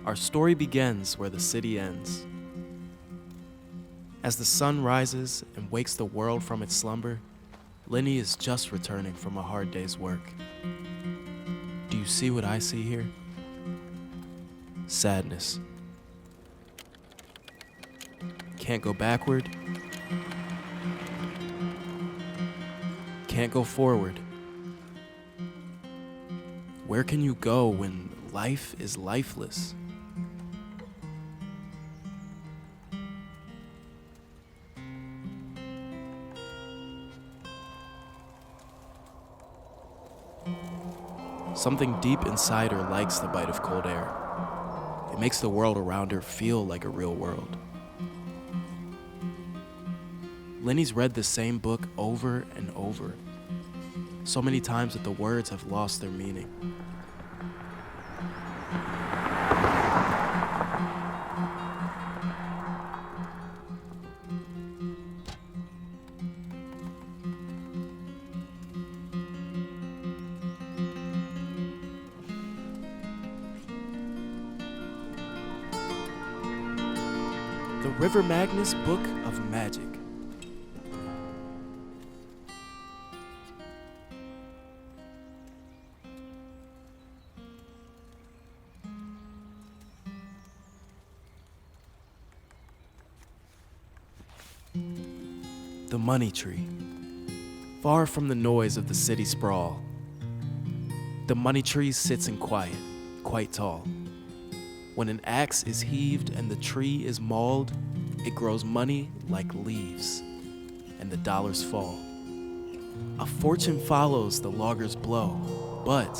Our story begins where the city ends. As the sun rises and wakes the world from its slumber, Lenny is just returning from a hard day's work. Do you see what I see here? Sadness. Can't go backward. Can't go forward. Where can you go when life is lifeless? Something deep inside her likes the bite of cold air. It makes the world around her feel like a real world. Lenny's read the same book over and over, so many times that the words have lost their meaning. The River Magnus Book of Magic. The Moneytree. Far from the noise of the city sprawl, the Moneytree sits in quiet, quite tall. When an axe is heaved and the tree is mauled, it grows money like leaves, and the dollars fall. A fortune follows the logger's blow, but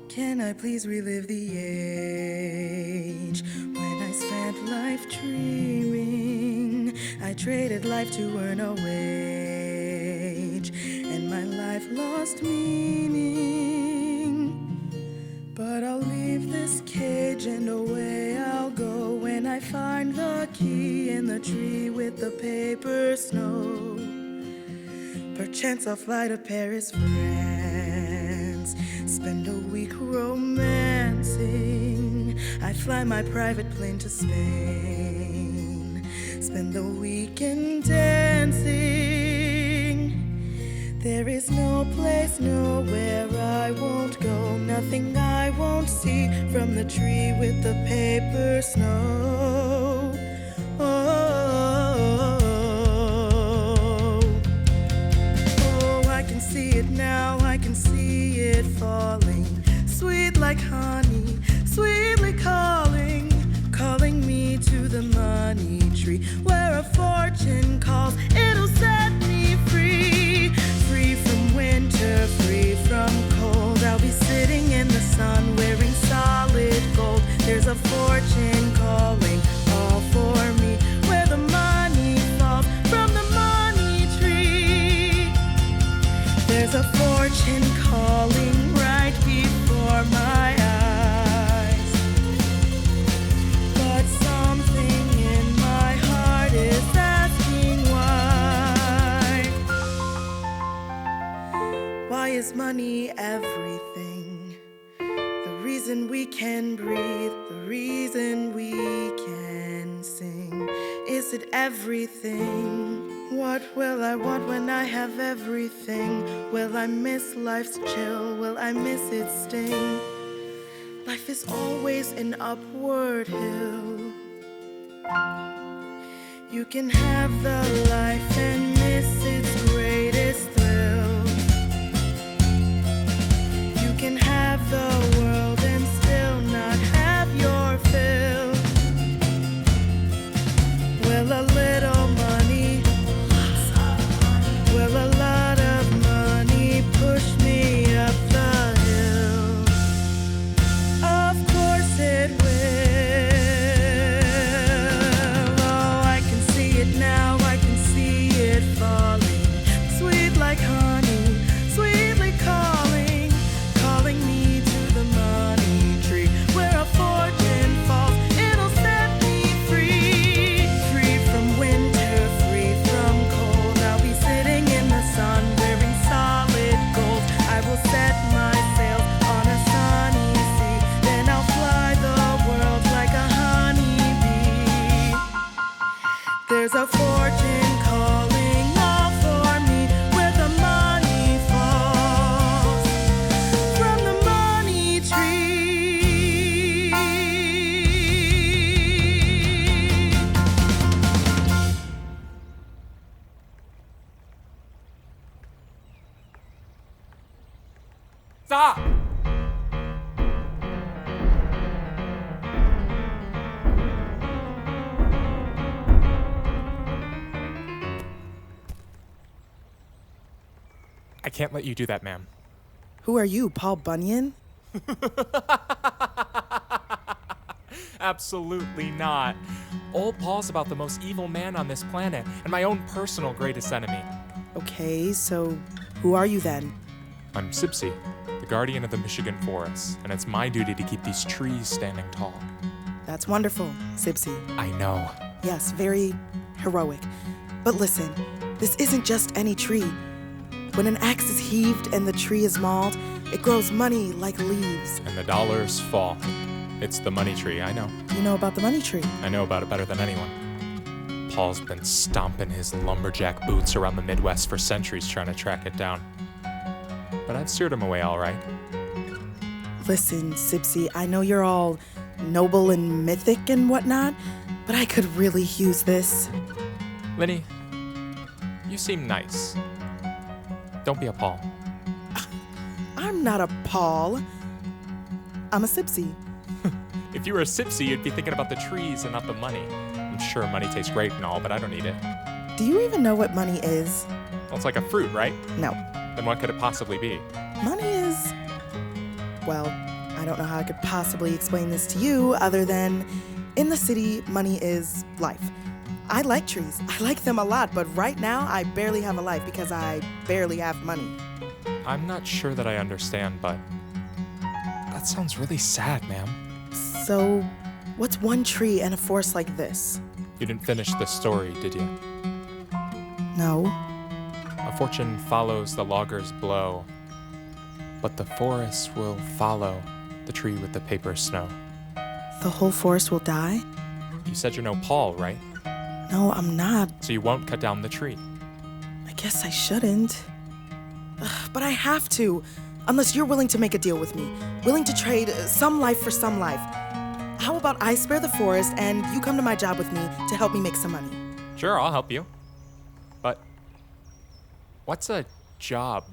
can I please relive the age when I spent life dreaming? I traded life to earn a wage, and my life lost meaning. But I'll leave this cage and away I'll go when I find the key in the tree with the paper snow. Perchance I'll fly to Paris, France, spend a week romancing. I fly my private plane to Spain, spend the weekend dancing. There is no place, nowhere I won't go, nothing I won't see from the tree with the paper snow. Oh, I can see it now, I can see it falling, sweet like honey, sweetly calling, calling me to the money tree, where a fortune calls, it'll set me free, free from winter, free from cold. I'll be sitting in the sun wearing solid gold. There's a fortune calling all for me, where the money falls from the money tree. There's a fortune calling right before my eyes, but something in my heart is asking why. Why is money everything? The reason we can breathe, the reason we can sing. Is it everything? What will I want when I have everything? Will I miss life's chill? Will I miss its sting? Life is always an upward hill. You can have the life and miss its greatest thrill. You can have the world and still not have your fill. Will a little money, will a lot of money push me up the hill? Of course it will. Oh, I can see it now, I can see it There's a fortune calling all for me where the money falls from the money tree. Stop! I can't let you do that, ma'am. Who are you, Paul Bunyan? Absolutely not. Old Paul's about the most evil man on this planet and my own personal greatest enemy. Okay, so who are you then? I'm Sipsy, the guardian of the Michigan forests, and it's my duty to keep these trees standing tall. That's wonderful, Sibcy. I know. Yes, very heroic. But listen, this isn't just any tree. When an axe is heaved and the tree is mauled, it grows money like leaves. And the dollars fall. It's the money tree, I know. You know about the money tree? I know about it better than anyone. Paul's been stomping his lumberjack boots around the Midwest for centuries trying to track it down. But I've steered him away all right. Listen, Sipsy, I know you're all noble and mythic and whatnot, but I could really use this. Lenny, you seem nice. Don't be a Paul. I'm not a Paul. I'm a Sipsy. If you were a Sipsy, you'd be thinking about the trees and not the money. I'm sure money tastes great and all, but I don't need it. Do you even know what money is? Well, it's like a fruit, right? No. Then what could it possibly be? Money is... Well, I don't know how I could possibly explain this to you other than in the city, money is life. I like trees. I like them a lot, but right now I barely have a life because I barely have money. I'm not sure that I understand, but that sounds really sad, ma'am. So, what's one tree and a forest like this? You didn't finish the story, did you? No. A fortune follows the logger's blow, but the forest will follow the tree with the paper snow. The whole forest will die? You said you know Paul, right? No, I'm not. So you won't cut down the tree. I guess I shouldn't. But I have to, unless you're willing to make a deal with me. Willing to trade some life for some life. How about I spare the forest and you come to my job with me to help me make some money? Sure, I'll help you. But what's a job?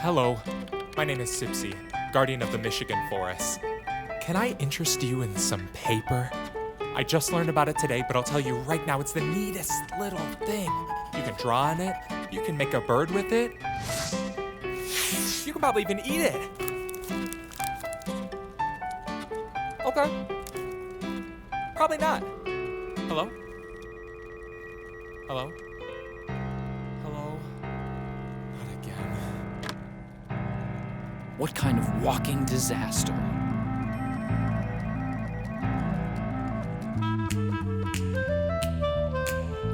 Hello, my name is Sipsy, guardian of the Michigan forests. Can I interest you in some paper? I just learned about it today, but I'll tell you right now, it's the neatest little thing. You can draw on it, you can make a bird with it. You can probably even eat it. Okay. Probably not. Hello? Hello? Hello? Not again. What kind of walking disaster?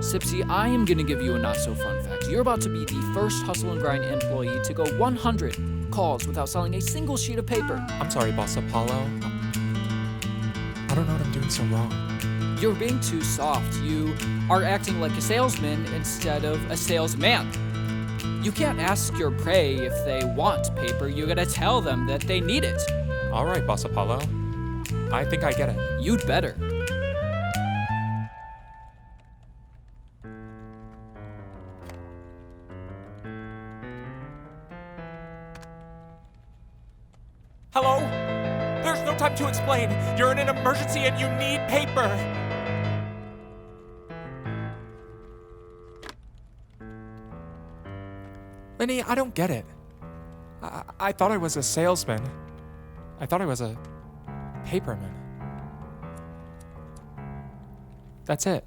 Sipsy, I am going to give you a not-so-fun fact. You're about to be the first Hustle and Grind employee to go 100 calls without selling a single sheet of paper. I'm sorry, Boss Apollo. I don't know what I'm doing so wrong. You're being too soft. You are acting like a salesman instead of a salesman. You can't ask your prey if they want paper. You gotta tell them that they need it. All right, Boss Apollo. I think I get it. You'd better. Hello? There's no time to explain. You're in an emergency and you need paper. Lenny, I don't get it. I thought I was a salesman. I thought I was a paperman. That's it.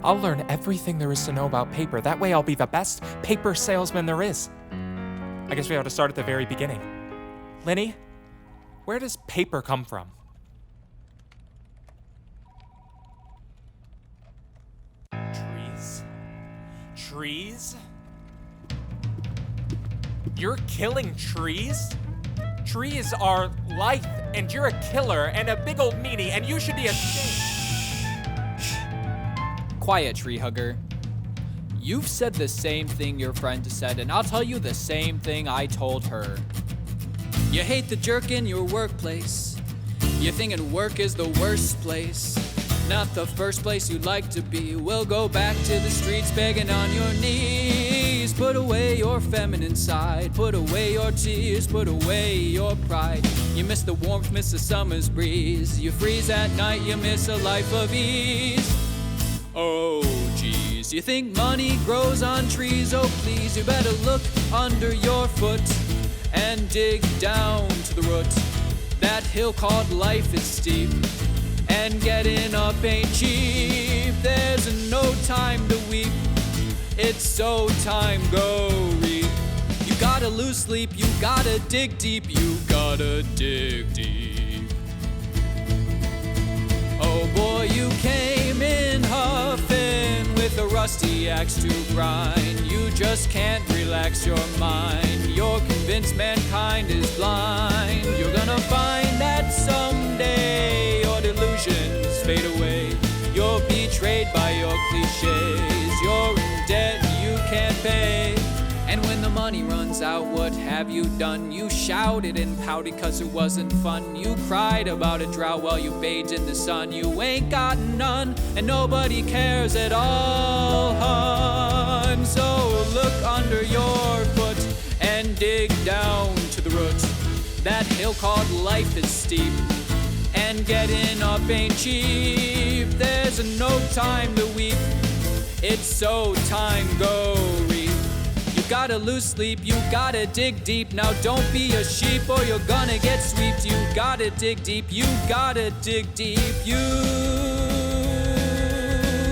I'll learn everything there is to know about paper. That way I'll be the best paper salesman there is. I guess we have to start at the very beginning. Lenny, where does paper come from? Trees? Trees? You're killing trees? Trees are life, and you're a killer and a big old meanie, and you should be ashamed. Quiet, tree hugger. You've said the same thing your friend said, and I'll tell you the same thing I told her. You hate the jerk in your workplace. You're thinking work is the worst place. Not the first place you'd like to be. We'll go back to the streets begging on your knees. Put away your feminine side. Put away your tears. Put away your pride. You miss the warmth, miss the summer's breeze. You freeze at night, you miss a life of ease. Oh, geez, you think money grows on trees? Oh, please, you better look under your foot and dig down to the root. That hill called life is steep, and getting up ain't cheap. There's no time to weep, it's so time go reap. You gotta lose sleep, you gotta dig deep, you gotta dig deep. Oh boy, you came in huffing with a rusty axe to grind. You just can't relax your mind. You're convinced mankind is blind. You're gonna find that someday your delusions fade away. You're betrayed by your cliches. You're in debt you can't pay. And when the money runs out, what have you done? You shouted and pouted cause it wasn't fun. You cried about a drought while you bathed in the sun. You ain't got none, and nobody cares at all, hun. So look under your foot and dig down to the root. That hill called life is steep, and getting up ain't cheap. There's no time to weep, it's so time go reap. You gotta lose sleep, you gotta dig deep. Now don't be a sheep or you're gonna get swept. You gotta dig deep, you gotta dig deep. You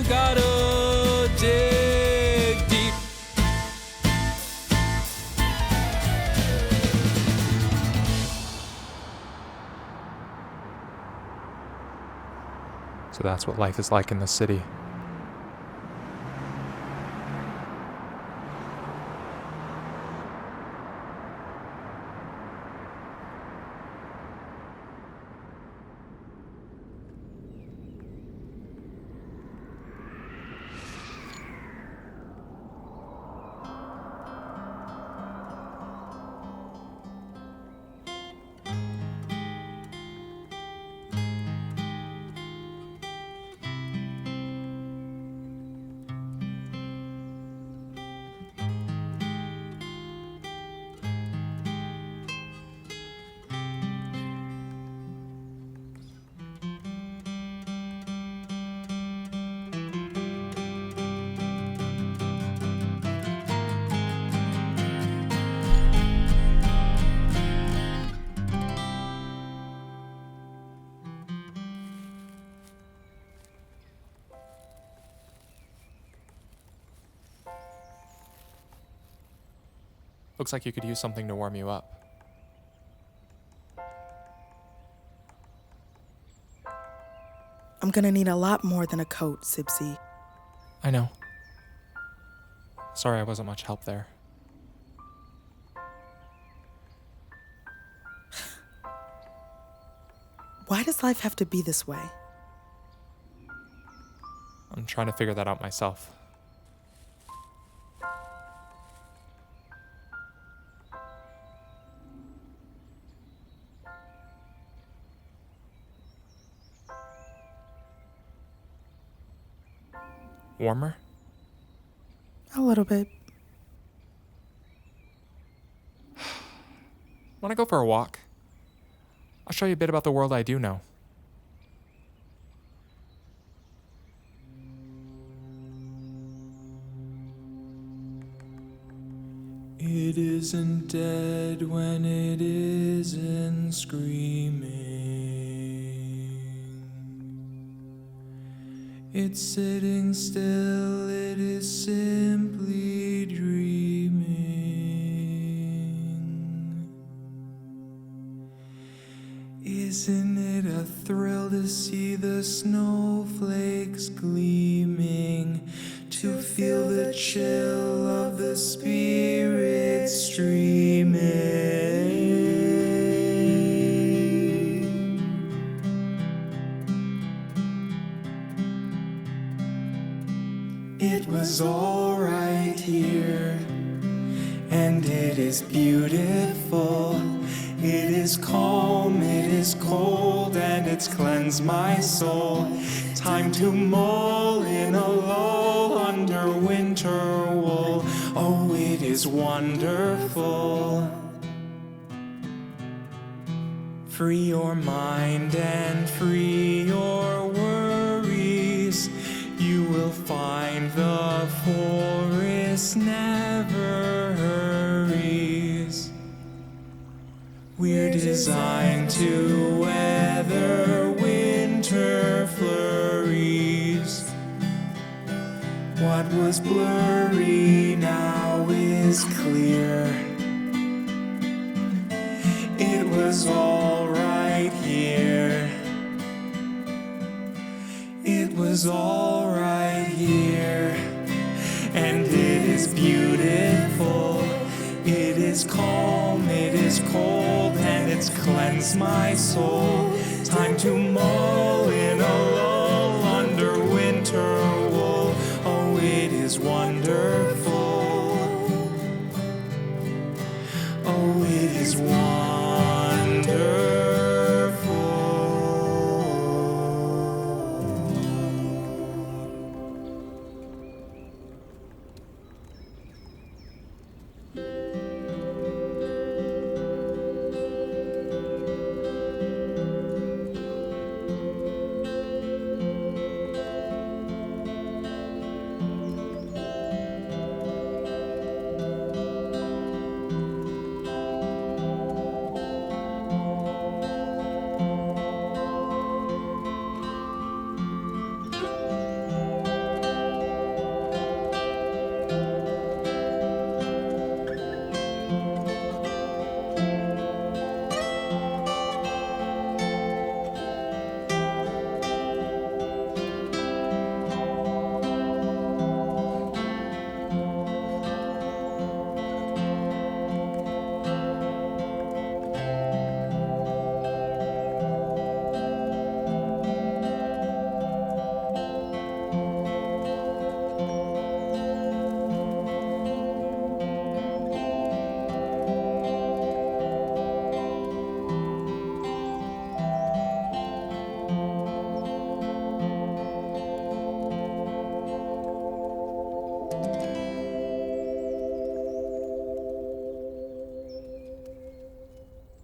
gotta dig deep. So that's what life is like in the city. Looks like you could use something to warm you up. I'm gonna need a lot more than a coat, Sipsy. I know. Sorry I wasn't much help there. Why does life have to be this way? I'm trying to figure that out myself. Warmer? A little bit. Want to go for a walk? I'll show you a bit about the world I do know. It isn't dead when it isn't screaming. It's sitting still, it is simply dreaming. Isn't it a thrill to see the snowflakes gleaming, to feel the chill of the spirit streaming? It was all right here, and it is beautiful. It is calm, it is cold, and it's cleansed my soul. Time to mull in a lull under winter wool. Oh, it is wonderful. Free your mind and free your worries. You will find the forest never hurries. We're designed to weather winter flurries. What was blurry now is clear. It was all right here. It was all right here. And it is beautiful. It is calm, it is cold, and it's cleansed my soul. Time to mull in a lull under winter wool. Oh, it is wonderful. Oh, it is wonderful.